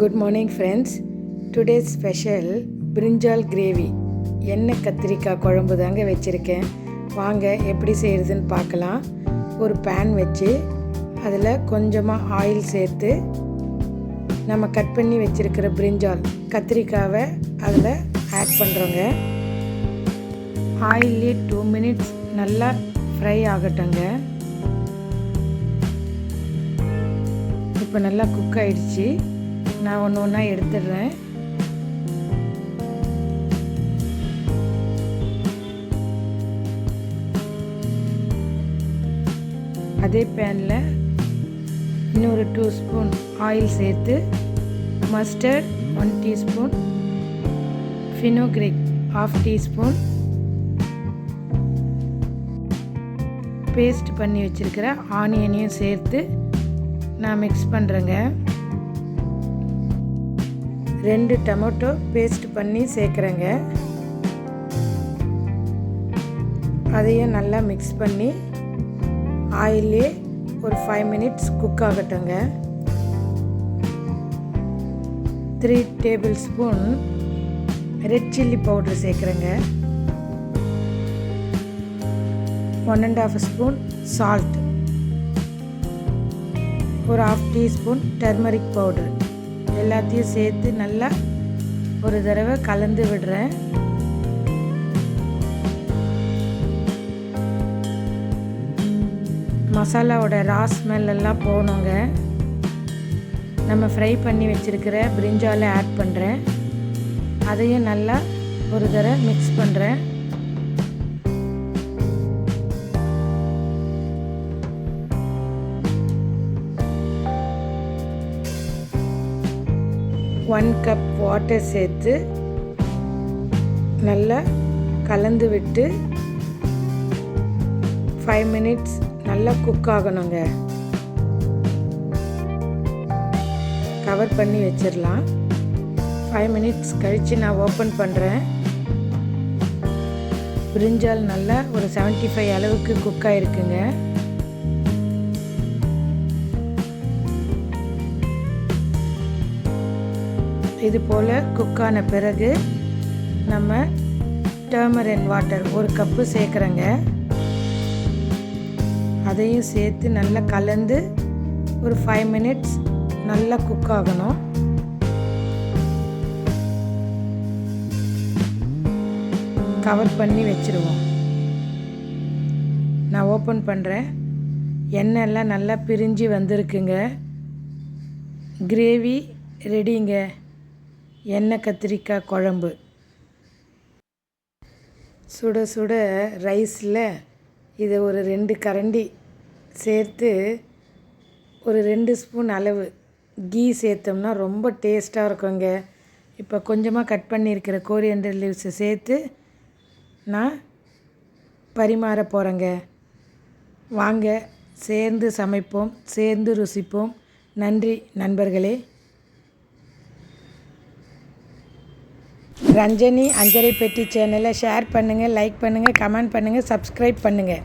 Good morning friends. Today's special brinjal gravy. எண்ணெய் கத்திரிக்காய் குழம்பு தாங்க வச்சுருக்கேன். வாங்க எப்படி செய்கிறதுன்னு பார்க்கலாம். ஒரு பேன் வச்சு அதில் கொஞ்சமாக ஆயில் சேர்த்து நம்ம கட் பண்ணி வச்சுருக்கிற brinjal கத்திரிக்காவை அதில் ஆட் பண்ணுறோங்க. ஆயிலே 2 minutes நல்லா ஃப்ரை ஆகட்டுங்க. இப்போ நல்லா குக் ஆகிடுச்சு. நான் ஒன்று ஒன்றா எடுத்துடுறேன். அதே பேனில் இன்னொரு 2 ஸ்பூன் ஆயில் சேர்த்து மஸ்டர்ட் 1 டீஸ்பூன், ஃபினோக்ரிக் 1/2 டீஸ்பூன், பேஸ்ட் பண்ணி வச்சுருக்கிற ஆனியனையும் சேர்த்து நான் மிக்ஸ் பண்ணுறேங்க. 2 டொமேட்டோ பேஸ்ட் பண்ணி சேர்க்குறேங்க. அதையும் நல்லா மிக்ஸ் பண்ணி ஆயிலே ஒரு 5 minutes குக் ஆகட்டுங்க. 3 table spoon red chilli powder சேர்க்குறேங்க. 1.5 ஸ்பூன் சால்ட், ஒரு 1/2 டீஸ்பூன் டர்மரிக் பவுடர் எல்லாத்தையும் சேர்த்து நல்லா ஒரு தடவை கலந்து விடுறேன். மசாலாவோட ரா ஸ்மெல் எல்லாம் போகணுங்க. நம்ம ஃப்ரை பண்ணி வச்சுருக்கிற brinjal ஆட் பண்ணுறேன். அதையும் நல்லா ஒரு தடவை மிக்ஸ் பண்ணுறேன். ஒன் கப் வாட்டர் சேர்த்து நல்லா கலந்து விட்டு 5 minutes நல்லா குக் ஆகணுங்க. கவர் பண்ணி வச்சிடலாம். 5 minutes கழித்து நான் ஓப்பன் பண்ணுறேன். brinjal நல்லா ஒரு 75 அளவுக்கு குக் ஆகிருக்குங்க. இது போல் குக்கான பிறகு நம்ம டர்மரின் வாட்டர் 1 கப்பு சேர்க்குறேங்க. அதையும் சேர்த்து நல்லா கலந்து ஒரு 5 minutes நல்லா குக் ஆகணும். கவர் பண்ணி வச்சுருவோம். நான் ஓப்பன் பண்ணுறேன். எண்ணெய் எல்லாம் நல்லா பிரிஞ்சு வந்திருக்குங்க. கிரேவி ரெடிங்க. எண்ணெய் கத்திரிக்காய் குழம்பு சுட சுட ரைஸில் இதை ஒரு 2 கரண்டி சேர்த்து ஒரு 2 ஸ்பூன் அளவு கீ சேர்த்தோம்னா ரொம்ப டேஸ்ட்டாக இருக்குங்க. இப்போ கொஞ்சமாக கட் பண்ணியிருக்கிற கோரியண்டர் லீவ்ஸை சேர்த்து நான் பரிமாற போகிறேங்க. வாங்க சேர்ந்து சமைப்போம், சேர்ந்து ருசிப்போம். நன்றி நண்பர்களே. ரஞ்சனி அஞ்சரை பெட்டி சேனலை ஷேர் பண்ணுங்கள், லைக் பண்ணுங்கள், கமெண்ட் பண்ணுங்கள், சப்ஸ்கிரைப் பண்ணுங்கள்.